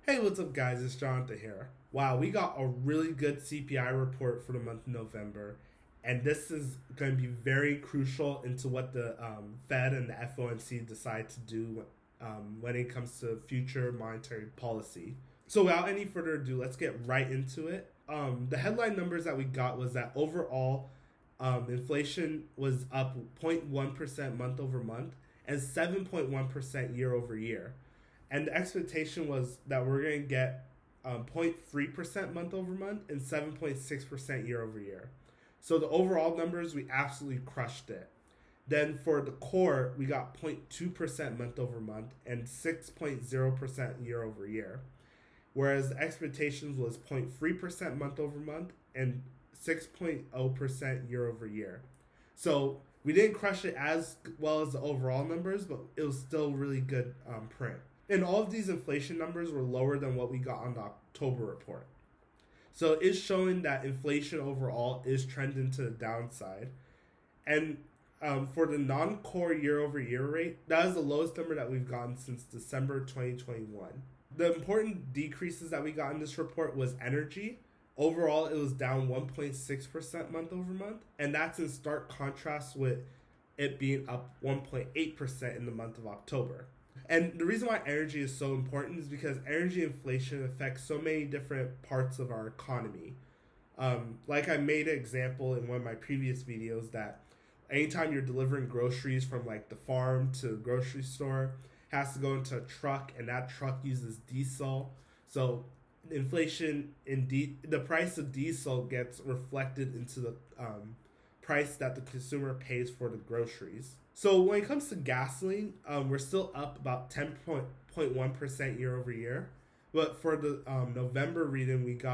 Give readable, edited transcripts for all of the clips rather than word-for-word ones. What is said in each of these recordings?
Hey, what's up, guys? It's Jonathan here. Wow, we got a really good CPI report for the month of November, and this is going to be very crucial into what the Fed and the FOMC decide to do when it comes to future monetary policy. So, without any further ado, let's get right into it. The headline numbers that we got was that overall inflation was up 0.1% month over month and 7.1% year over year, and the expectation was that we're going to get 0.3% month over month and 7.6% year over year. So the overall numbers, we absolutely crushed it. Then for the core, we got 0.2% month over month and 6.0% year over year. Whereas the expectations was 0.3% month over month and 6.0% year over year. So we didn't crush it as well as the overall numbers, but it was still really good print. And all of these inflation numbers were lower than what we got on the October report. So it's showing that inflation overall is trending to the downside. And for the non-core year-over-year rate, that is the lowest number that we've gotten since December 2021. The important decreases that we got in this report was energy. Overall, it was down 1.6% month over month, and that's in stark contrast with it being up 1.8% in the month of October. And the reason why energy is so important is because energy inflation affects so many different parts of our economy. Like I made an example in one of my previous videos that anytime you're delivering groceries from like the farm to the grocery store, it has to go into a truck, and that truck uses diesel. So inflation in the price of diesel gets reflected into the price that the consumer pays for the groceries. So when it comes to gasoline, we're still up about 10.1% year over year. But for the November reading, it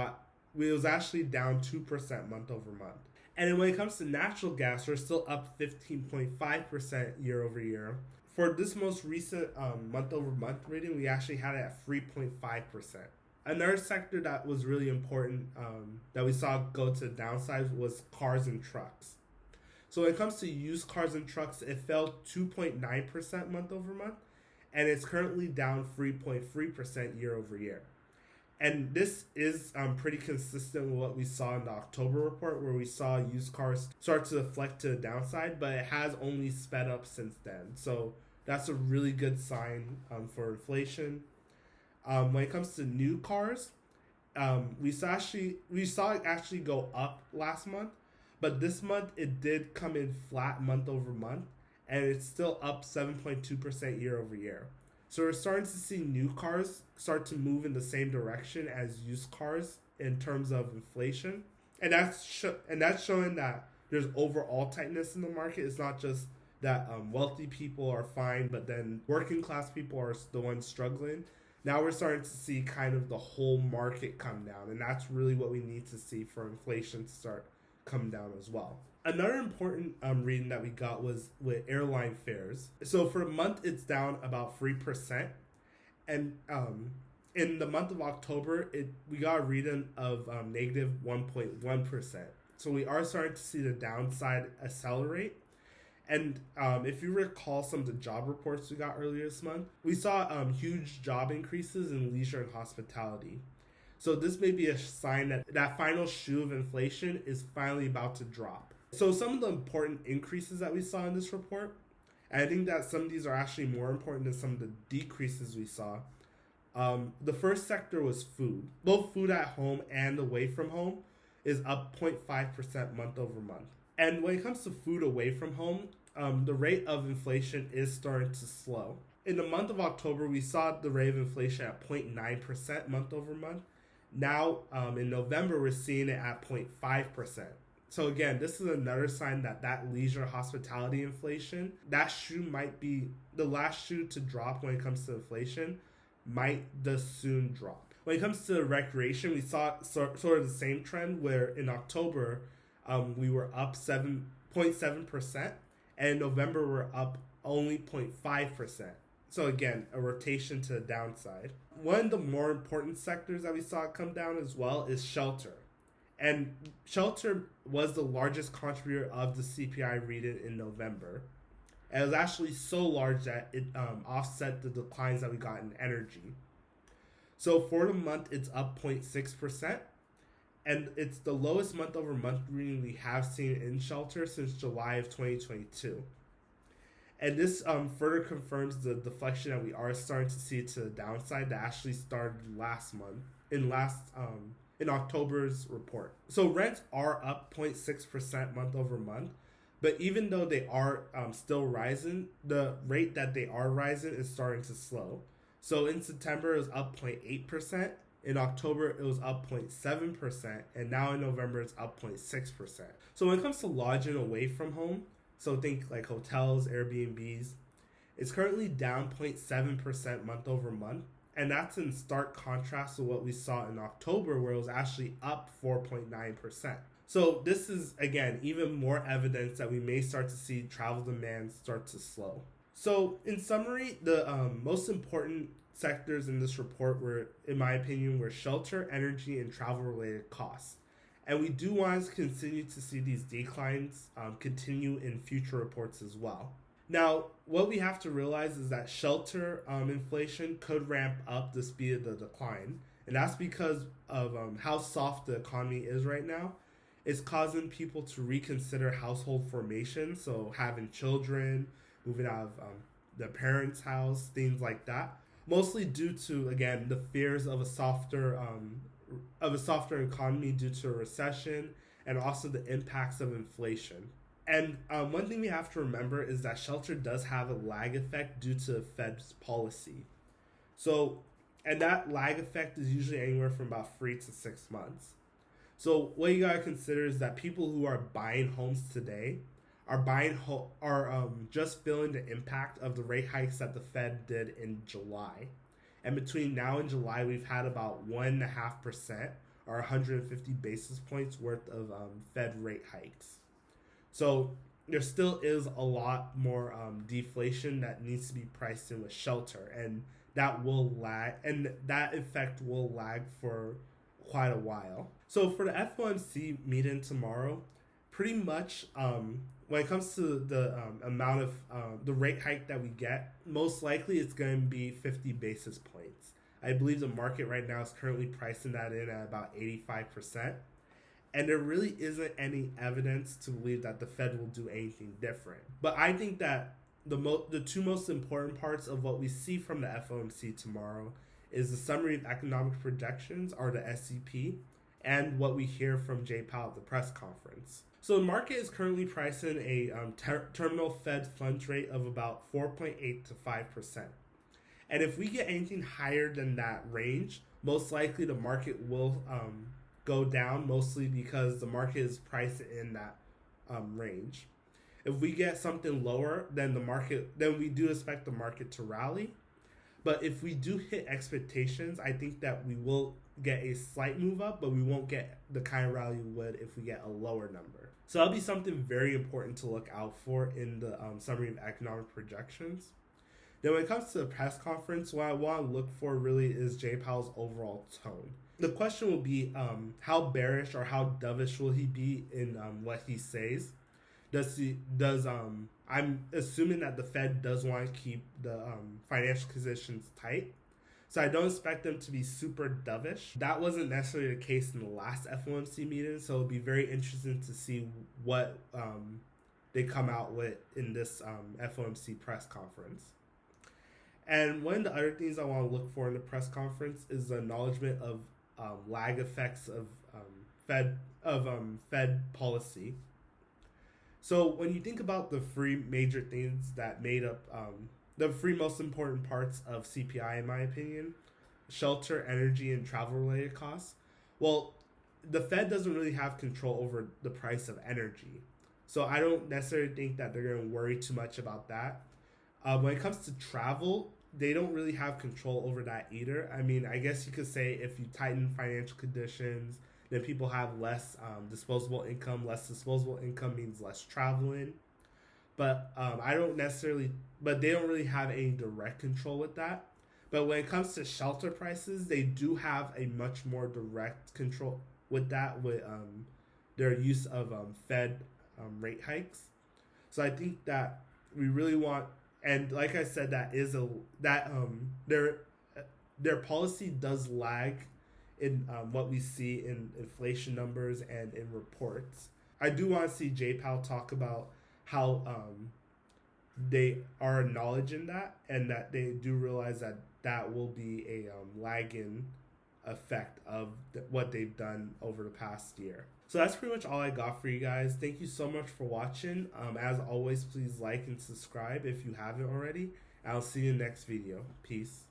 was actually down 2% month over month. And then when it comes to natural gas, we're still up 15.5% year over year. For this most recent month over month reading, we actually had it at 3.5%. Another sector that was really important that we saw go to the downside was cars and trucks. So when it comes to used cars and trucks, it fell 2.9% month over month, and it's currently down 3.3% year over year. And this is pretty consistent with what we saw in the October report, where we saw used cars start to deflect to the downside, but it has only sped up since then. So that's a really good sign for inflation. When it comes to new cars, we saw it actually go up last month, but this month it did come in flat month over month, and it's still up 7.2% year over year. So we're starting to see new cars start to move in the same direction as used cars in terms of inflation, and that's showing that there's overall tightness in the market. It's not just that wealthy people are fine, but then working class people are the ones struggling. Now we're starting to see kind of the whole market come down, and that's really what we need to see for inflation to start coming down as well. Another important reading that we got was with airline fares. So for a month, it's down about 3%, and in the month of October, we got a reading of negative 1.1%. So we are starting to see the downside accelerate. And if you recall some of the job reports we got earlier this month, we saw huge job increases in leisure and hospitality. So this may be a sign that that final shoe of inflation is finally about to drop. So some of the important increases that we saw in this report, and I think that some of these are actually more important than some of the decreases we saw. The first sector was food. Both food at home and away from home is up 0.5% month over month. And when it comes to food away from home, the rate of inflation is starting to slow. In the month of October, we saw the rate of inflation at 0.9% month over month. Now, in November, we're seeing it at 0.5%. So again, this is another sign that leisure hospitality inflation, that shoe might be the last shoe to drop when it comes to inflation, might just soon drop. When it comes to recreation, we saw sort of the same trend where in October, we were up 7.7%, and in November we're up only 0.5%. So again, a rotation to the downside. One of the more important sectors that we saw come down as well is shelter. And shelter was the largest contributor of the CPI reading in November. And it was actually so large that it offset the declines that we got in energy. So for the month, it's up 0.6%. And it's the lowest month over month reading we have seen in shelter since July of 2022. And this further confirms the deflection that we are starting to see to the downside that actually started last month, in October's report. So rents are up 0.6% month over month, but even though they are still rising, the rate that they are rising is starting to slow. So in September, it was up 0.8%. In October, it was up 0.7%. And now in November, it's up 0.6%. So when it comes to lodging away from home, so think like hotels, Airbnbs, it's currently down 0.7% month over month. And that's in stark contrast to what we saw in October, where it was actually up 4.9%. So this is, again, even more evidence that we may start to see travel demand start to slow. So in summary, the most important sectors in this report were, in my opinion, were shelter, energy, and travel-related costs. And we do want to continue to see these declines continue in future reports as well. Now, what we have to realize is that shelter inflation could ramp up the speed of the decline. And that's because of how soft the economy is right now. It's causing people to reconsider household formation, so having children, moving out of their parents' house, things like that. Mostly due to, again, the fears of a softer economy due to a recession, and also the impacts of inflation. And one thing we have to remember is that shelter does have a lag effect due to the Fed's policy. So, and that lag effect is usually anywhere from about 3 to 6 months. So what you gotta consider is that people who are buying homes today are just feeling the impact of the rate hikes that the Fed did in July. And between now and July, we've had about 1.5% or 150 basis points worth of Fed rate hikes. So there still is a lot more deflation that needs to be priced in with shelter, and that will lag, and that effect will lag for quite a while. So for the FOMC meeting tomorrow, pretty much when it comes to the amount of the rate hike that we get, most likely it's going to be 50 basis points. I believe the market right now is currently pricing that in at about 85%. And there really isn't any evidence to believe that the Fed will do anything different. But I think that the two most important parts of what we see from the FOMC tomorrow is the summary of economic projections, or the SEP, and what we hear from Jay Powell at the press conference. So the market is currently pricing a terminal Fed funds rate of about 4.8 to 5%. And if we get anything higher than that range, most likely the market will go down, mostly because the market is priced in that range. If we get something lower, then we do expect the market to rally. But if we do hit expectations, I think that we will get a slight move up, but we won't get the kind of rally we would if we get a lower number. So that'll be something very important to look out for in the summary of economic projections. Then when it comes to the press conference, what I want to look for really is Jay Powell's overall tone. The question will be how bearish or how dovish will he be in what he says. I'm assuming that the Fed does want to keep the financial conditions tight. So I don't expect them to be super dovish. That wasn't necessarily the case in the last FOMC meeting, so it'll be very interesting to see what they come out with in this FOMC press conference. And one of the other things I want to look for in the press conference is the acknowledgement of lag effects of Fed policy. So when you think about the three major things that made up the three most important parts of CPI, in my opinion, shelter, energy, and travel-related costs, well, the Fed doesn't really have control over the price of energy. So I don't necessarily think that they're going to worry too much about that. When it comes to travel, they don't really have control over that either. I mean, I guess you could say if you tighten financial conditions, then people have less disposable income. Less disposable income means less traveling. But they don't really have any direct control with that. But when it comes to shelter prices, they do have a much more direct control with that, with their use of Fed rate hikes. So I think their policy does lag in what we see in inflation numbers and in reports. I do want to see J Powell talk about how they are acknowledging that, and that they do realize that that will be a lagging effect of what they've done over the past year. So that's pretty much all I got for you guys. Thank you so much for watching. As always, please like and subscribe if you haven't already. I'll see you in the next video. Peace.